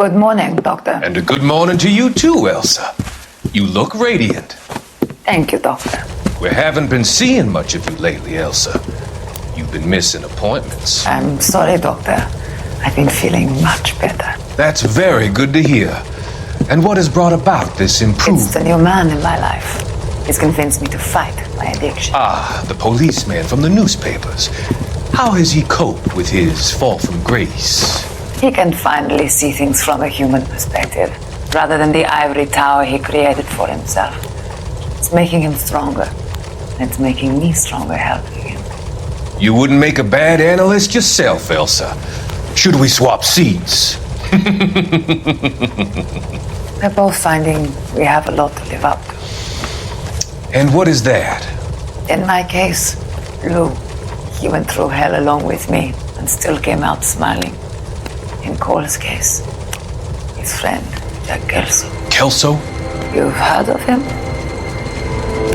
Good morning, Doctor. And a good morning to you too, Elsa. You look radiant. Thank you, Doctor. We haven't been seeing much of you lately, Elsa. You've been missing appointments. I'm sorry, Doctor. I've been feeling much better. That's very good to hear. And what has brought about this improvement? It's the new man in my life. He's convinced me to fight my addiction. Ah, the policeman from the newspapers. How has he coped with his fall from grace? He can finally see things from a human perspective, rather than the ivory tower he created for himself. It's making him stronger, and it's making me stronger helping him. You wouldn't make a bad analyst yourself, Elsa. Should we swap seats? We're both finding we have a lot to live up to. And what is that? In my case, Lou, he went through hell along with me and still came out smiling. In Cole's case, his friend, Jack Kelso. Kelso? You've heard of him?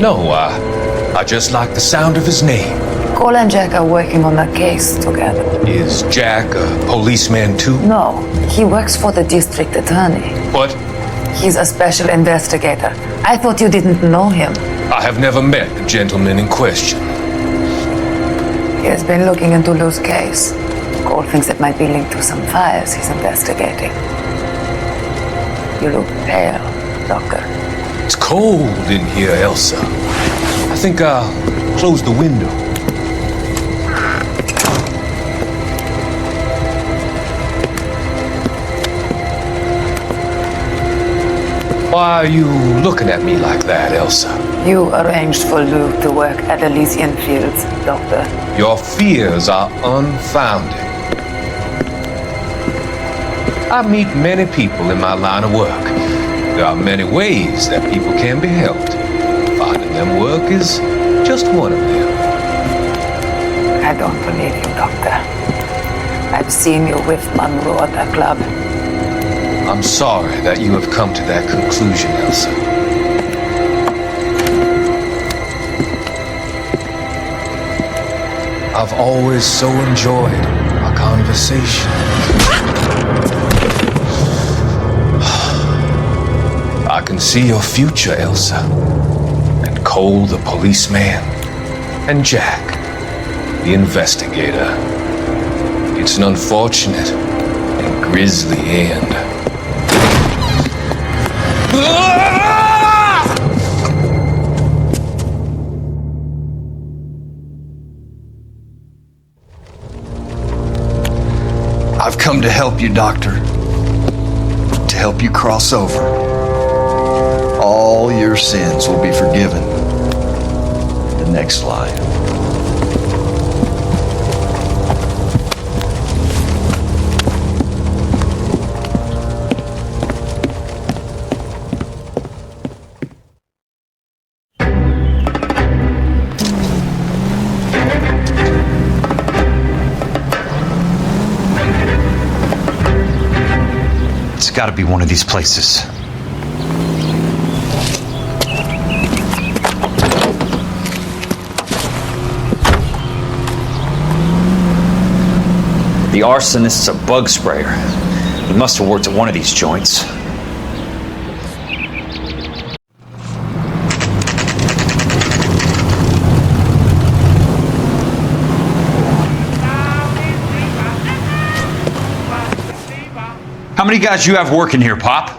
No, I just like the sound of his name. Cole and Jack are working on a case together. Is Jack a policeman too? No, he works for the district attorney. What? He's a special investigator. I thought you didn't know him. I have never met the gentleman in question. He has been looking into Lou's case. Cole thinks it might be linked to some fires he's investigating. You look pale, Doctor. It's cold in here, Elsa. I think I'll close the window. Why are you looking at me like that, Elsa? You arranged for Lou to work at Elysian Fields, Doctor. Your fears are unfounded. I meet many people in my line of work. There are many ways that people can be helped. Finding them work is just one of them. I don't believe you, Doctor. I've seen you with Monroe at the club. I'm sorry that you have come to that conclusion, Elsa. I've always so enjoyed our conversation. I can see your future, Elsa. And Cole, the policeman. And Jack, the investigator. It's an unfortunate and grisly end. I've come to help you, Doctor. To help you cross over. All your sins will be forgiven. The next slide. It's got to be one of these places. The arsonist's a bug sprayer. He must have worked at one of these joints. How many guys you have working here, Pop?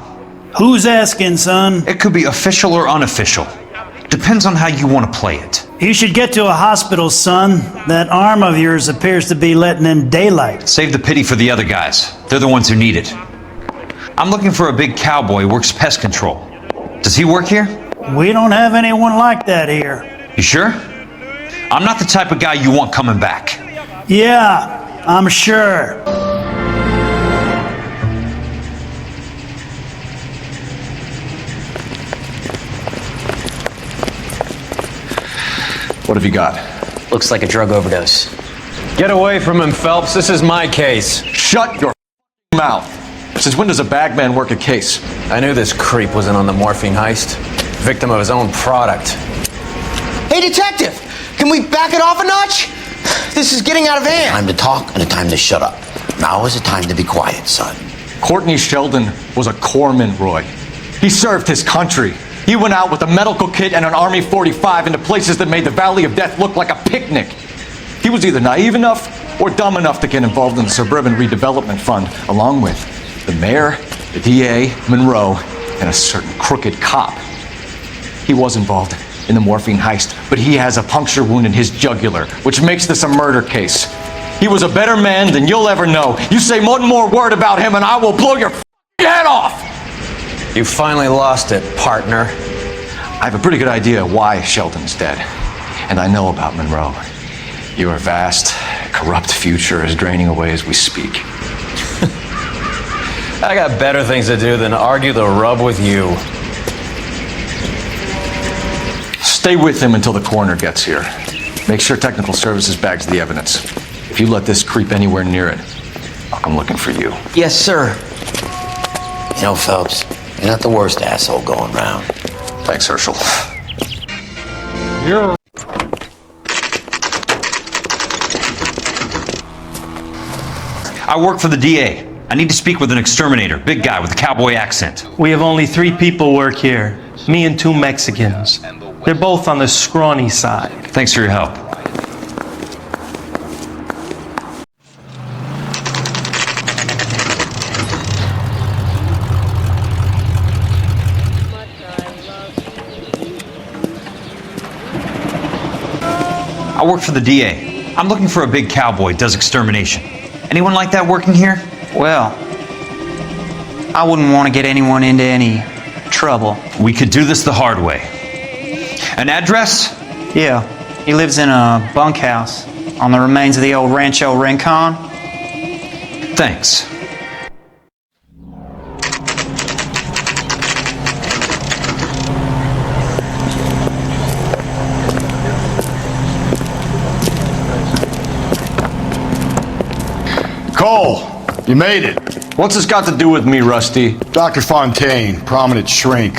Who's asking, son? It could be official or unofficial. Depends on how you want to play it. You should get to a hospital, son. That arm of yours appears to be letting in daylight. Save the pity for the other guys. They're the ones who need it. I'm looking for a big cowboy who works pest control. Does he work here? We don't have anyone like that here. You sure? I'm not the type of guy you want coming back. Yeah, I'm sure. What have you got? Looks like a drug overdose. Get away from him, Phelps. This is my case. Shut your mouth. Since when does a bagman work a case? I knew this creep wasn't on the morphine heist. Victim of his own product. Hey, detective! Can we back it off a notch? This is getting out of hand. Time to talk and a time to shut up. Now is the time to be quiet, son. Courtney Sheldon was a corpsman, Roy. He served his country. He went out with a medical kit and an Army 45 into places that made the Valley of Death look like a picnic. He was either naive enough or dumb enough to get involved in the Suburban Redevelopment Fund, along with the mayor, the DA, Monroe, and a certain crooked cop. He was involved in the morphine heist, but he has a puncture wound in his jugular, which makes this a murder case. He was a better man than you'll ever know. You say one more word about him and I will blow your head off! You finally lost it, partner. I have a pretty good idea why Sheldon's dead. And I know about Monroe. Your vast, corrupt future is draining away as we speak. I got better things to do than argue the rub with you. Stay with him until the coroner gets here. Make sure technical services bags the evidence. If you let this creep anywhere near it, I'll come looking for you. Yes, sir. You know, Phelps, you're not the worst asshole going round. Thanks, Herschel. I work for the DA. I need to speak with an exterminator, big guy with a cowboy accent. We have only 3 people work here. Me and 2 Mexicans. They're both on the scrawny side. Thanks for your help. I work for the DA. I'm looking for a big cowboy, does extermination. Anyone like that working here? Well, I wouldn't want to get anyone into any trouble. We could do this the hard way. An address? Yeah, he lives in a bunkhouse on the remains of the old Rancho Rincon. Thanks. Cole, you made it. What's this got to do with me, Rusty? Dr. Fontaine, prominent shrink,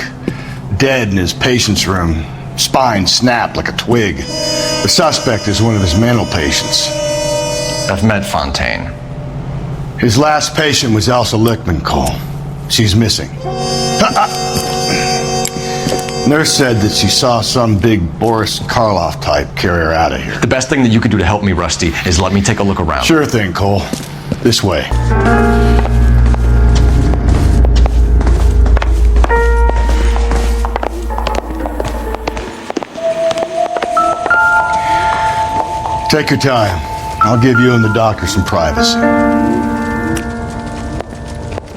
dead in his patient's room, spine snapped like a twig. The suspect is one of his mental patients. I've met Fontaine. His last patient was Elsa Lichtman, Cole. She's missing. Nurse said that she saw some big Boris Karloff type carry her out of here. The best thing that you could do to help me, Rusty, is let me take a look around. Sure thing, Cole. This way. Take your time. I'll give you and the doctor some privacy.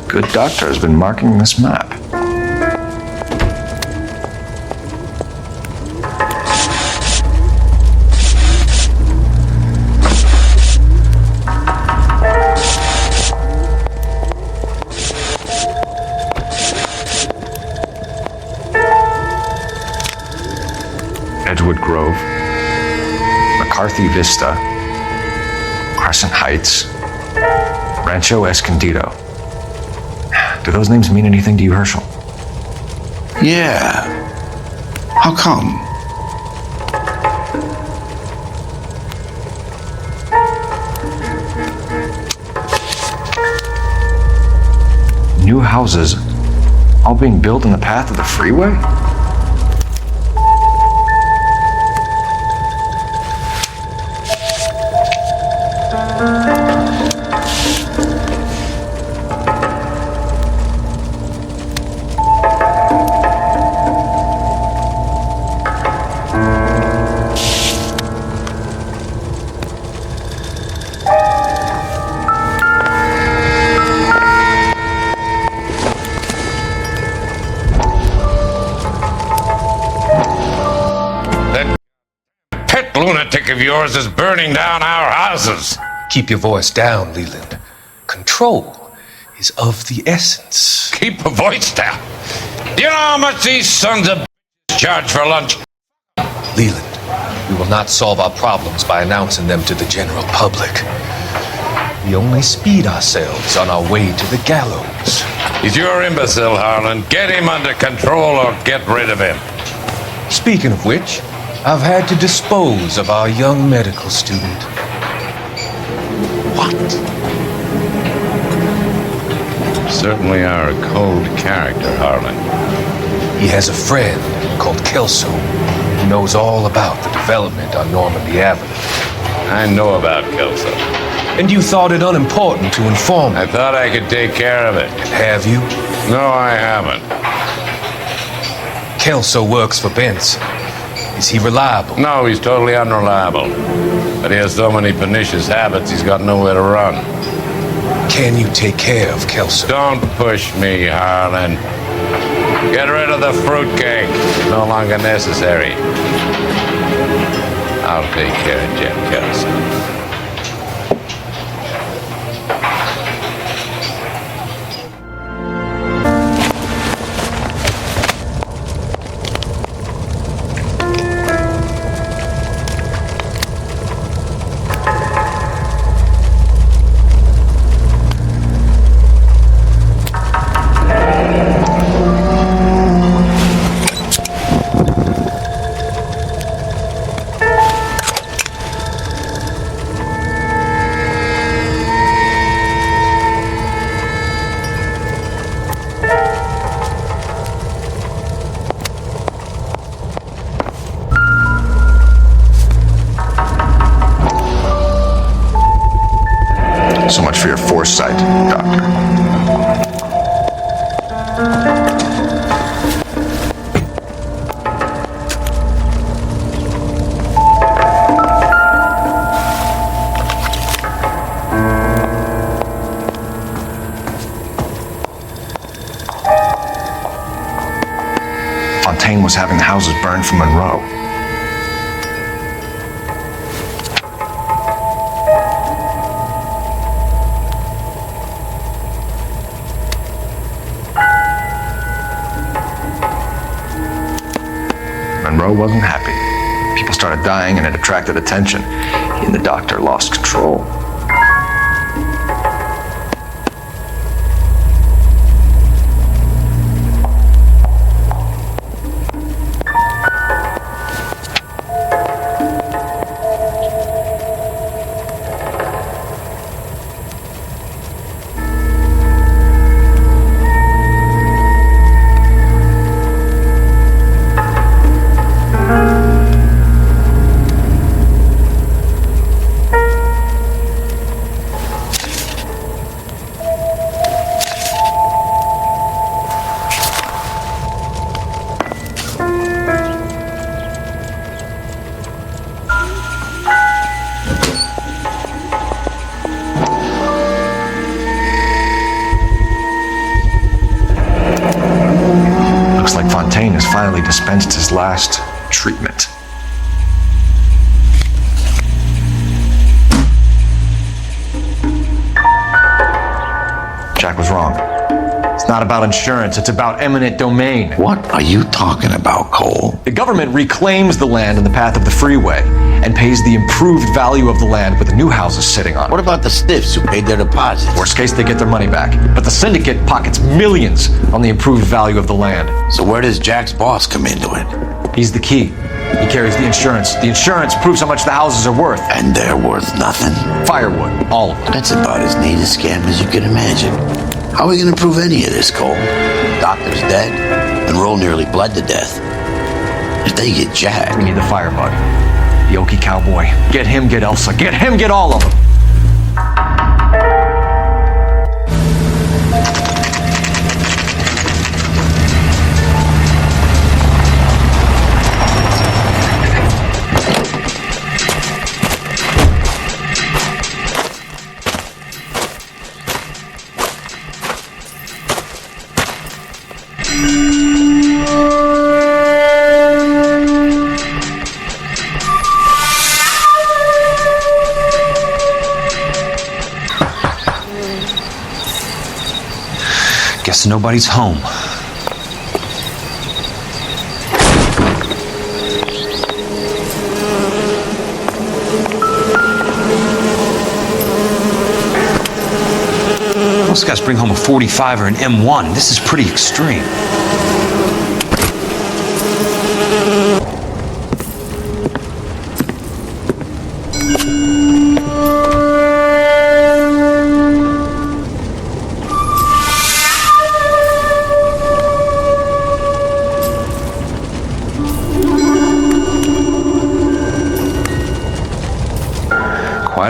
Good doctor has been marking this map. Edgewood Grove, McCarthy Vista, Crescent Heights, Rancho Escondido. Do those names mean anything to you, Herschel? Yeah. How come? New houses all being built in the path of the freeway? Lunatic of yours is burning down our houses. Keep your voice down, Leland. Control is of the essence. Keep a voice down. Do you know how much these sons of bitches charge for lunch? Leland, we will not solve our problems by announcing them to the general public. We only speed ourselves on our way to the gallows. He's your imbecile, Harlan. Get him under control or get rid of him. Speaking of which, I've had to dispose of our young medical student. What? certainly are a cold character, Harlan. He has a friend called Kelso who knows all about the development on Normandy Avenue. I know about Kelso. And you thought it unimportant to inform me. I thought I could take care of it. Have you? No, I haven't. Kelso works for Benson. Is he reliable? No, he's totally unreliable. But he has so many pernicious habits, he's got nowhere to run. Can you take care of Kelso? Don't push me, Harlan. Get rid of the fruitcake. It's no longer necessary. I'll take care of Jeff Kelso. So much for your foresight, Doctor. Fontaine was having the houses burned from Monroe. Monroe wasn't happy. People started dying and it attracted attention. He and the doctor lost control. Looks like Fontaine has finally dispensed his last treatment. Jack was wrong. It's not about insurance, it's about eminent domain. What are you talking about, Cole? The government reclaims the land in the path of the freeway and pays the improved value of the land with the new houses sitting on it. What about the stiffs who paid their deposits? Worst case, they get their money back. But the syndicate pockets millions on the improved value of the land. So where does Jack's boss come into it? He's the key. He carries the insurance. The insurance proves how much the houses are worth. And they're worth nothing? Firewood, all of it. That's about as neat a scam as you can imagine. How are we going to prove any of this, Cole? Doctor's dead. Monroe nearly bled to death. If they get Jack... We need the firebug. The Okie cowboy. Get him, get Elsa. Get him, get all of them. Guess nobody's home. Most guys bring home a 45 or an M1. This is pretty extreme.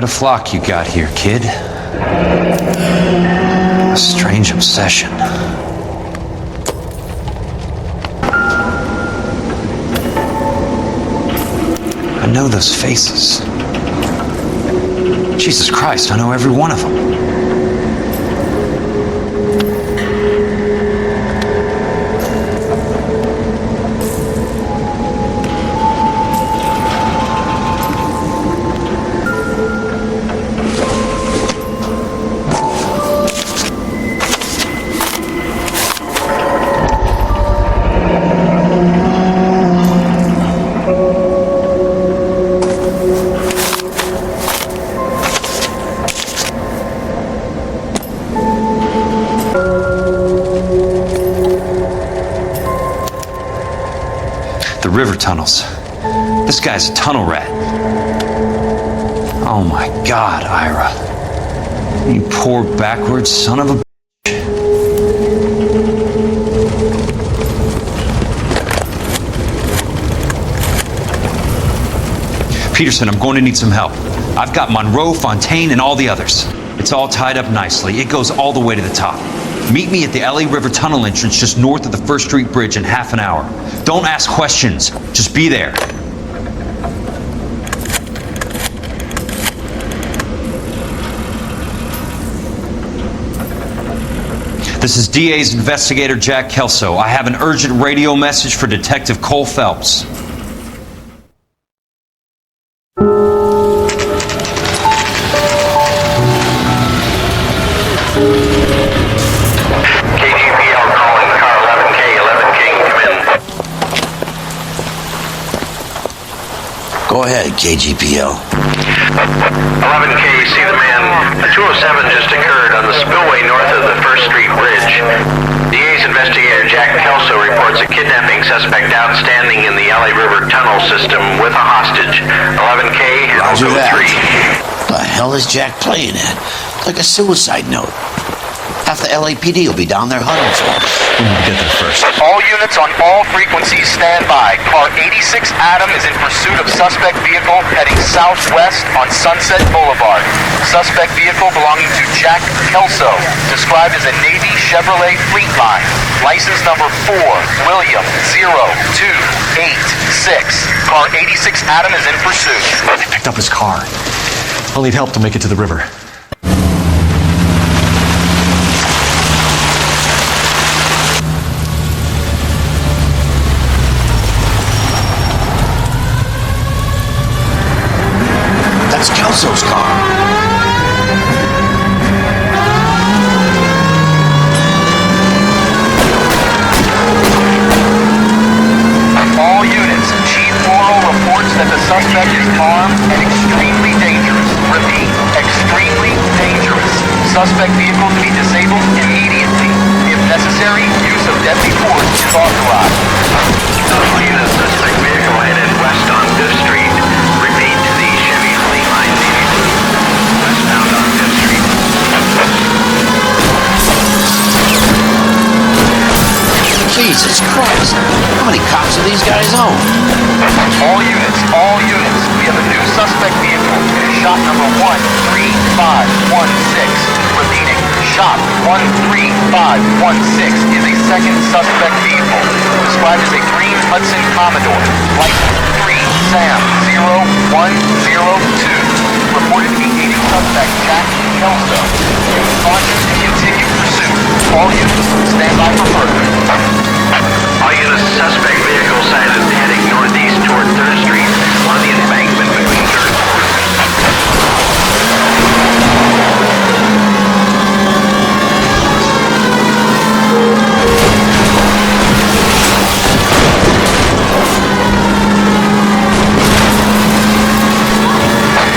Quite a flock you got here, kid. A strange obsession. I know those faces. Jesus Christ, I know every one of them. River tunnels. This guy's a tunnel rat. Oh my God, Ira. You poor backwards son of a bitch. Peterson, I'm going to need some help. I've got Monroe, Fontaine, and all the others. It's all tied up nicely. It goes all the way to the top. Meet me at the LA River Tunnel entrance just north of the First Street Bridge in half an hour. Don't ask questions. Just be there. This is DA's investigator Jack Kelso. I have an urgent radio message for Detective Cole Phelps. Go ahead, KGPL. 11K, see the man. A 207 just occurred on the spillway north of the First Street Bridge. DA's investigator Jack Kelso reports a kidnapping suspect outstanding in the LA River tunnel system with a hostage. 11K, Roger I'll go that. 3. What the hell is Jack playing at? Like a suicide note. Half the LAPD will be down there hunting for him. We need to get there first. All units on all frequencies stand by. Car 86 Adam is in pursuit of suspect vehicle heading southwest on Sunset Boulevard. Suspect vehicle belonging to Jack Kelso, described as a Navy Chevrolet Fleetline. License number 4, William 0286. Car 86 Adam is in pursuit. They picked up his car. I'll need help to make it to the river. That's Kelso's car. All units, Chief Morrow reports that the suspect is armed and extremely dangerous. Repeat, extremely dangerous. Suspect vehicle to be disabled immediately. If necessary, use of deadly force is authorized. All units, suspect vehicle headed west on 5th Street. Repeat, the Chevy Fleetline Navy Blue. Westbound on 5th Street. Jesus Christ. How many cops do these guys own? All units, we have a new suspect vehicle. Shop number 13516. Repeating, shop 13516 is a second suspect vehicle, described as a green Hudson Commodore, license 3 Sam 0102. Reported to be aiding suspect Jack Kelso. Caution to continue pursuit. All units, stand by for further. All units, suspect vehicle sighted heading northeast toward 3rd Street on the embankment between 3rd and 4th.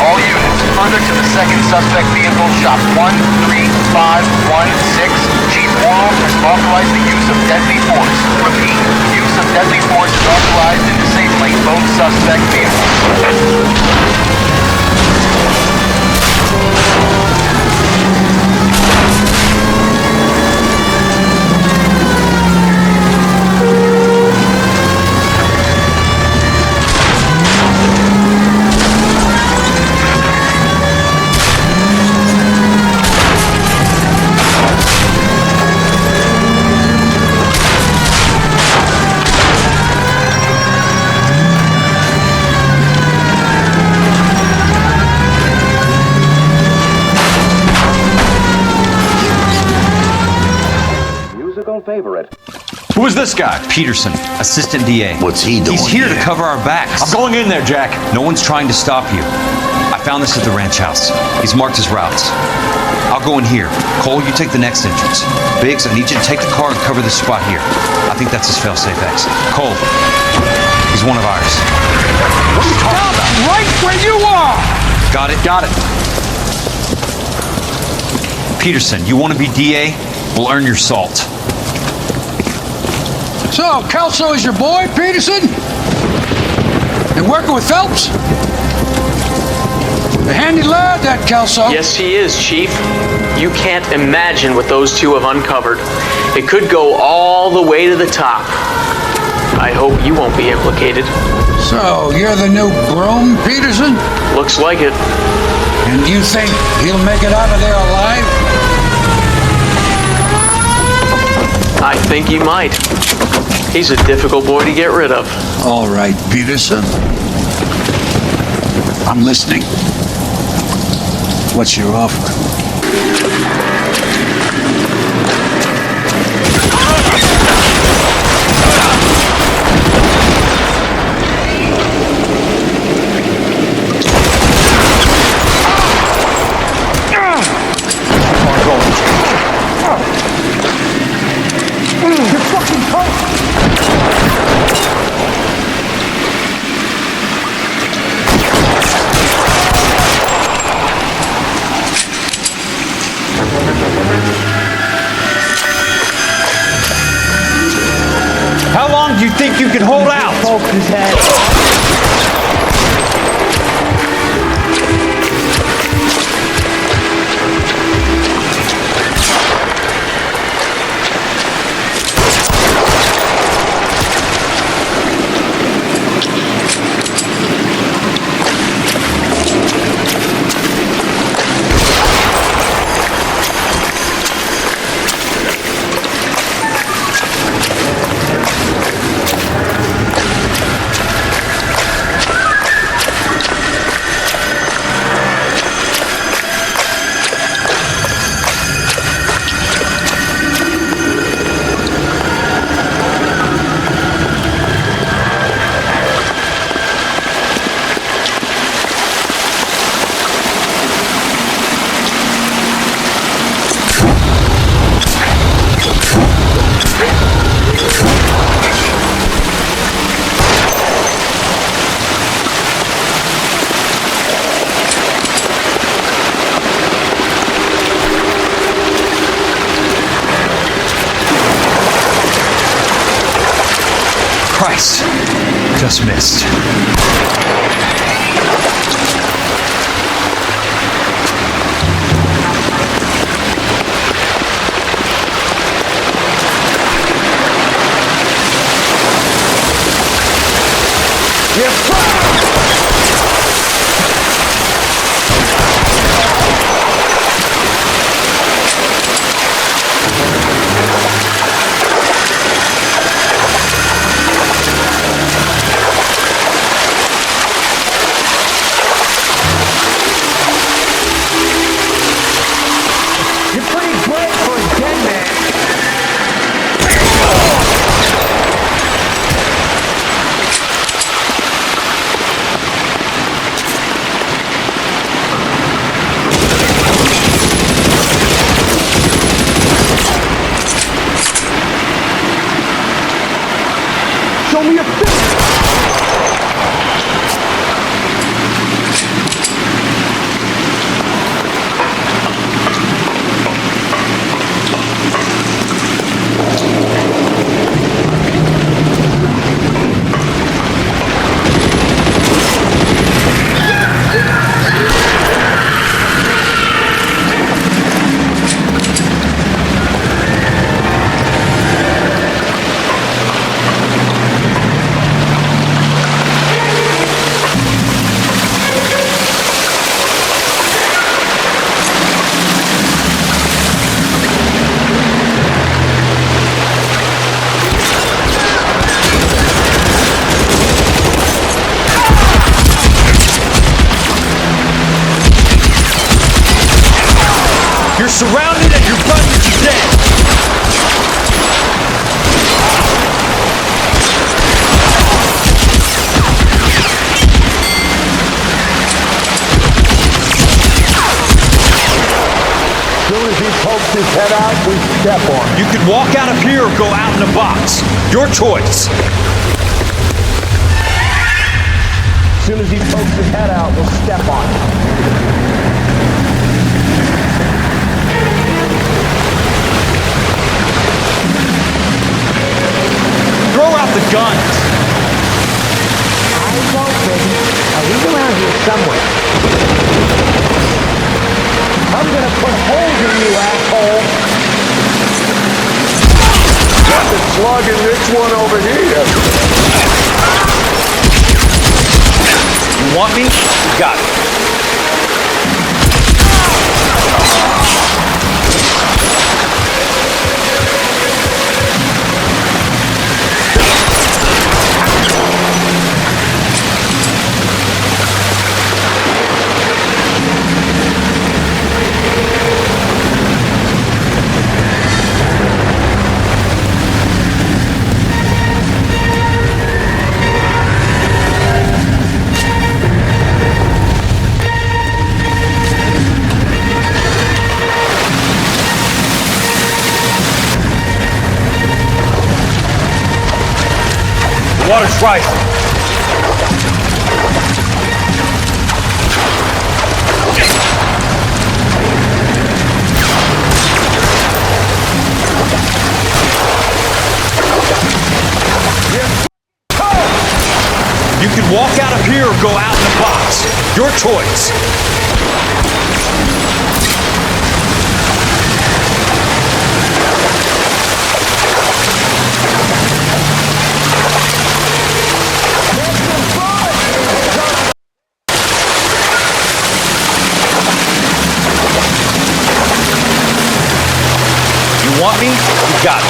All units, further to the second suspect vehicle, shop 13516. Chief Morrow has authorized the use of deadly force. Repeat, use of deadly force is authorized in disabling both suspect vehicles. gonna favor it. Who is this guy? Peterson, assistant DA. What's he doing? He's here to cover our backs. I'm going in there, Jack. No one's trying to stop you. I found this at the ranch house. He's marked his routes. I'll go in here. Cole, you take the next entrance. Biggs, I need you to take the car and cover this spot here. I think that's his fail-safe exit. Cole, he's one of ours. Right where you are! Got it? Got it. Peterson, you want to be DA? We'll earn your salt. So, Kelso is your boy, Peterson? And working with Phelps? A handy lad, that Kelso. Yes, he is, Chief. You can't imagine what those two have uncovered. It could go all the way to the top. I hope you won't be implicated. So, you're the new groom, Peterson? Looks like it. And you think he'll make it out of there alive? I think he might. He's a difficult boy to get rid of. All right, Peterson. I'm listening. What's your offer? How long do you think you can hold out? Christ, just missed. You're surrounded and your buddies are dead. step on. You could walk out of here or go out in a box. Your choice. As soon as he pokes his head out, we'll step on it. Throw out the guns. I won't, baby. Now he's around here somewhere. I'm gonna put holes in you, asshole. Got the slug in this one over here. You want me? You got it. Water's rising. You can walk out of here or go out in a box. Your choice. You want me? You got it.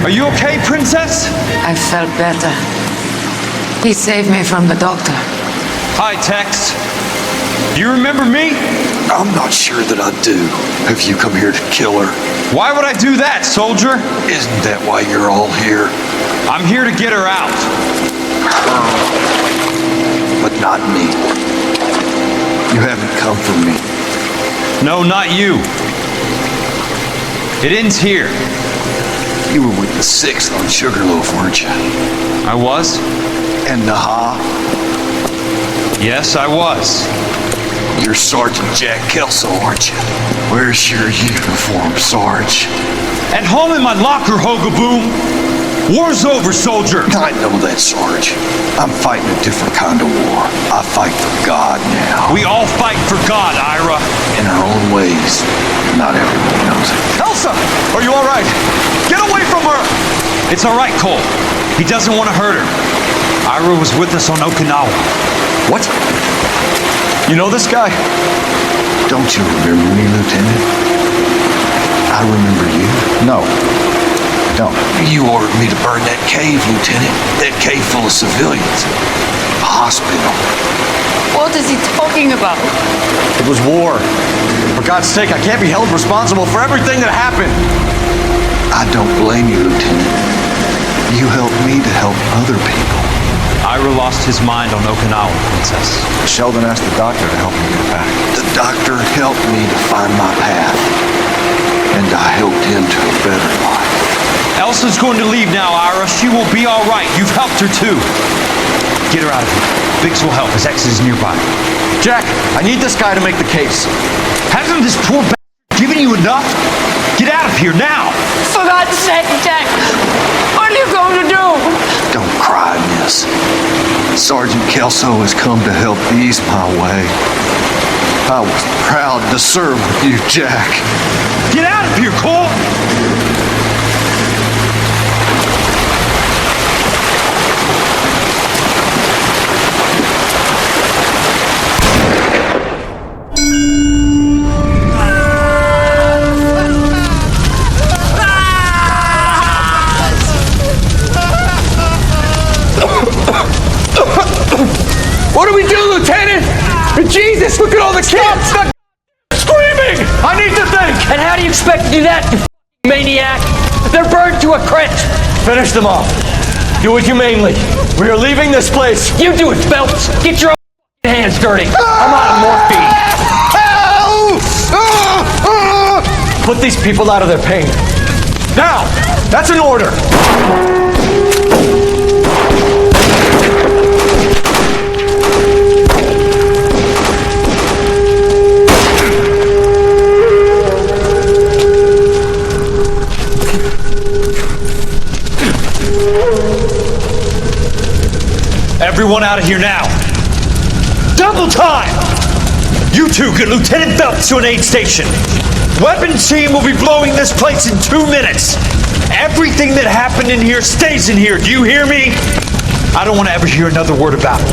Are you okay, Princess? I felt better. He saved me from the doctor. Hi, Tex. Do you remember me? I'm not sure that I do. Have you come here to kill her? Why would I do that, soldier? Isn't that why you're all here? I'm here to get her out. Her. But not me. You haven't come for me. No, not you. It ends here. You were with the 6th on Sugarloaf, weren't you? I was? And Naha? Yes, I was. You're Sergeant Jack Kelso, aren't you? Where's your uniform, Sarge? At home in my locker, Hogaboom. War's over, soldier. I know that, Sarge. I'm fighting a different kind of war. I fight for God now. We all fight for God, Ira. In our own ways. Not everyone knows it. Elsa! Are you all right? Get away from her! It's all right, Cole. He doesn't want to hurt her. Ira was with us on Okinawa. What? You know this guy? Don't you remember me, Lieutenant? I remember you. No. Don't. You ordered me to burn that cave, Lieutenant. That cave full of civilians. A hospital. What is he talking about? It was war. For God's sake, I can't be held responsible for everything that happened. I don't blame you, Lieutenant. You helped me to help other people. Ira lost his mind on Okinawa, Princess. Sheldon asked the doctor to help me get back. The doctor helped me to find my path. and I helped him to a better life. Elsa's going to leave now, Ira. She will be all right. You've helped her too. Get her out of here. Biggs will help. His ex is nearby. Jack, I need this guy to make the case. Hasn't this poor bastard given you enough? Get out of here now! For God's sake, Jack, what are you going to do? Don't cry, miss. Sergeant Kelso has come to help ease my way. I was proud to serve with you, Jack. Get out of here, Cole! What do we do, Lieutenant? Jesus, look at all the kids! Screaming! I need to think! And how do you expect to do that, you maniac? They're burned to a crisp. Finish them off. Do it humanely. We are leaving this place. You do it, Phelps. Get your own hands dirty. I'm out of morphine. Put these people out of their pain. Now! That's an order! Everyone out of here now! Double time! You two get Lieutenant Phelps to an aid station. Weapons team will be blowing this place in 2 minutes. Everything that happened in here stays in here. Do you hear me? I don't want to ever hear another word about it.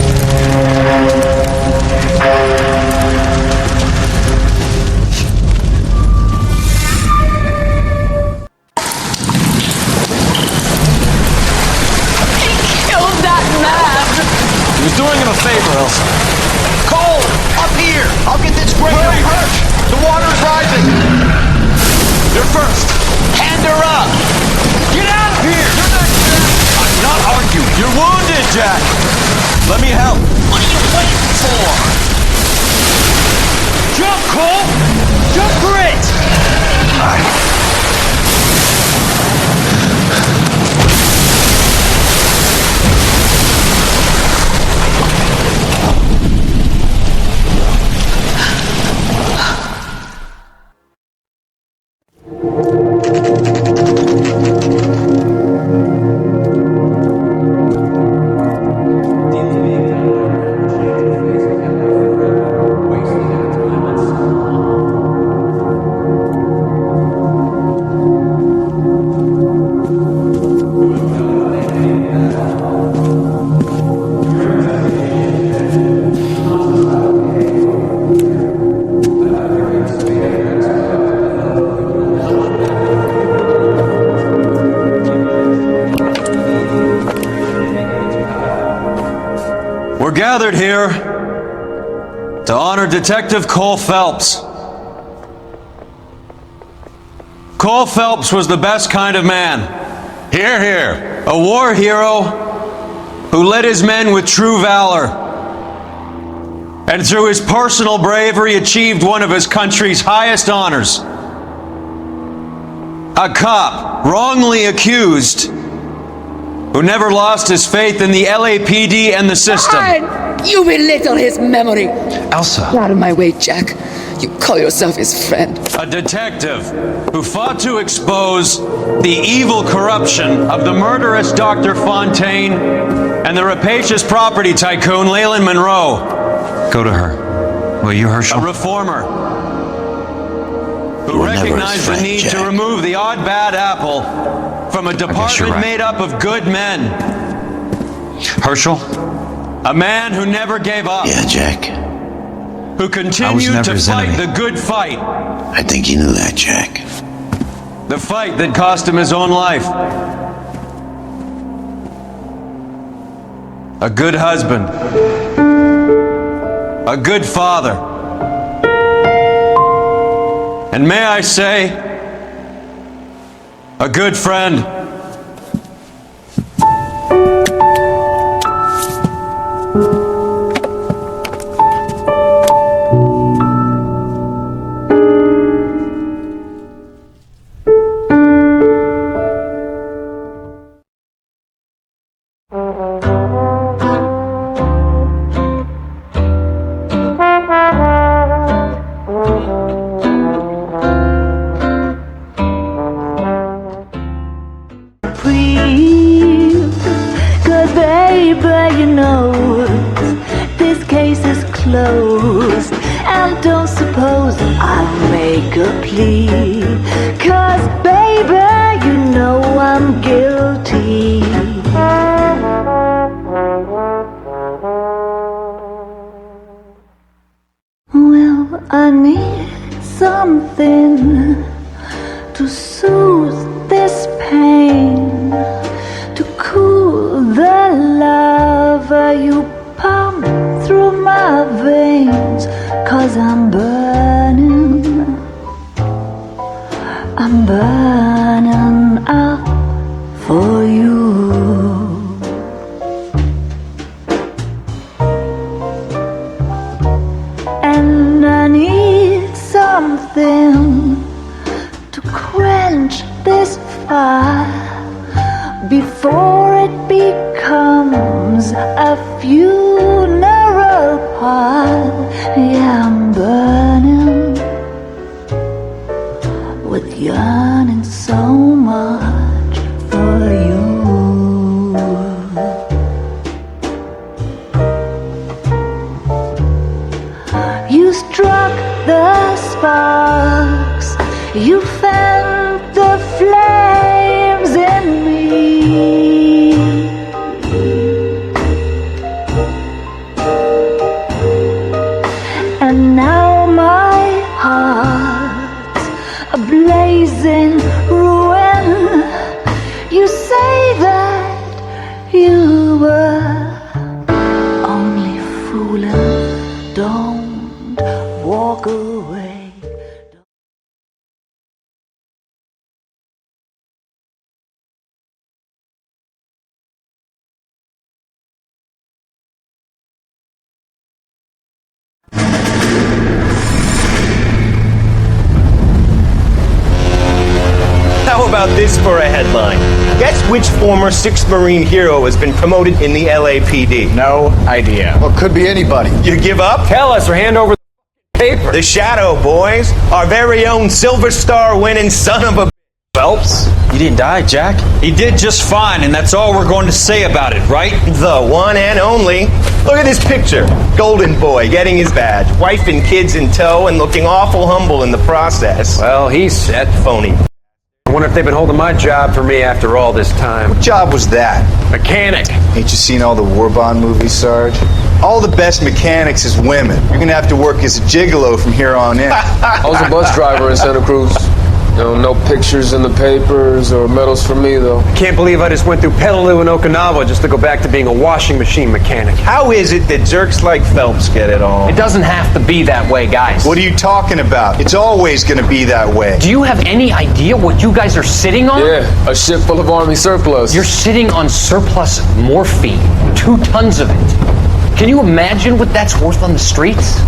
He was doing him a favor, Elsa. Cole, up here! I'll get this grader. Hurry! The water's rising! You're first! Hand her up! Get out of here! I'm not arguing. You're wounded, Jack! Let me help. What are you waiting for? Jump, Cole! Jump for it! We're gathered here to honor Detective Cole Phelps. Cole Phelps was the best kind of man. Hear, hear. A war hero who led his men with true valor. And through his personal bravery achieved one of his country's highest honors. A cop wrongly accused who never lost his faith in the LAPD and the system. Fine. You belittle his memory. Elsa. Get out of my way, Jack. You call yourself his friend. A detective who fought to expose the evil corruption of the murderous Dr. Fontaine and the rapacious property tycoon Leyland Monroe. Go to her. Will you, Herschel? A reformer who recognized the need to remove the odd bad apple from a department made up of good men. Herschel? A man who never gave up. Yeah, Jack. Who continued to fight the good fight. I think you knew that, Jack. The fight that cost him his own life. A good husband. A good father. And may I say, a good friend. reprieve. 'Cause baby, you know this case is closed. And don't suppose I'll make a plea. 'Cause baby, you know I'm guilty. Well, I need something to soothe this pain, to cool the lava you pump through my veins. 'Cause I'm burning up for you. And I need something to quench this fire before it becomes a funeral pile. Yeah, I'm burning with yearning so much for you. You struck the sparks, you fanned the flames in me. And now my heart's a blazing ruin. You say that you were only fooling. Don't walk away. How about this for a headline? Guess which former 6th Marine hero has been promoted in the LAPD? No idea. Well, could be anybody. You give up? Tell us or hand over the paper. The Shadow, boys. Our very own Silver Star winning son of a Phelps. He didn't die, Jack. He did just fine, and that's all we're going to say about it, right? The one and only. Look at this picture. Golden boy getting his badge. Wife and kids in tow and looking awful humble in the process. Well, he's set. Phony. I wonder if they've been holding my job for me after all this time. What job was that? Mechanic. Ain't you seen all the war bond movies, Sarge? All the best mechanics is women. You're gonna have to work as a gigolo from here on in. I was a bus driver in Santa Cruz. No pictures in the papers or medals for me, though. I can't believe I just went through Petaloo and Okinawa just to go back to being a washing machine mechanic. How is it that jerks like Phelps get it all? It doesn't have to be that way, guys. What are you talking about? It's always gonna be that way. Do you have any idea what you guys are sitting on? Yeah, a ship full of Army surplus. You're sitting on surplus morphine. 2 tons of it. Can you imagine what that's worth on the streets?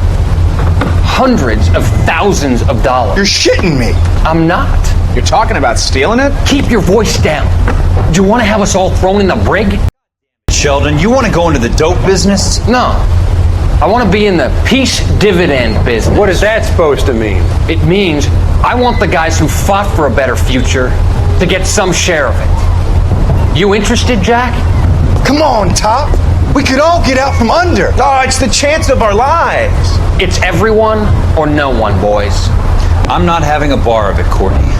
Hundreds of thousands of dollars. You're shitting me. I'm not. You're talking about stealing it? Keep your voice down. Do you want to have us all thrown in the brig? Sheldon, you want to go into the dope business? No. I want to be in the peace dividend business. What is that supposed to mean? It means I want the guys who fought for a better future to get some share of it. You interested, Jack? Come on, Top. We could all get out from under. Oh, it's the chance of our lives. It's everyone or no one, boys. I'm not having a bar of it, Courtney.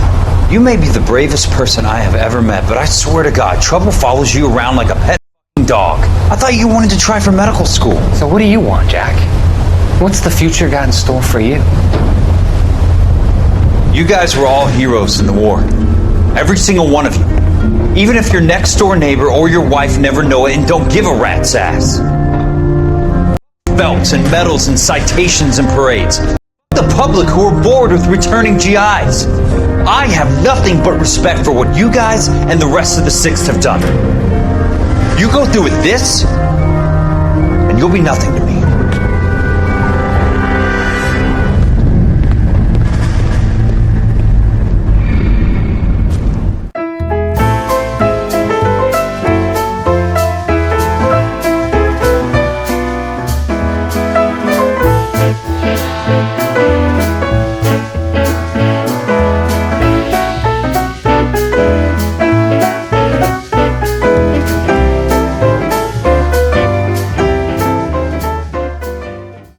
You may be the bravest person I have ever met, but I swear to God, trouble follows you around like a pet dog. I thought you wanted to try for medical school. So what do you want, Jack? What's the future got in store for you? You guys were all heroes in the war. Every single one of you. Even if your next door neighbor or your wife never know it and don't give a rat's ass. Belts and medals and citations and parades. The public who are bored with returning GIs. I have nothing but respect for what you guys and the rest of the 6th have done. You go through with this, and you'll be nothing to me.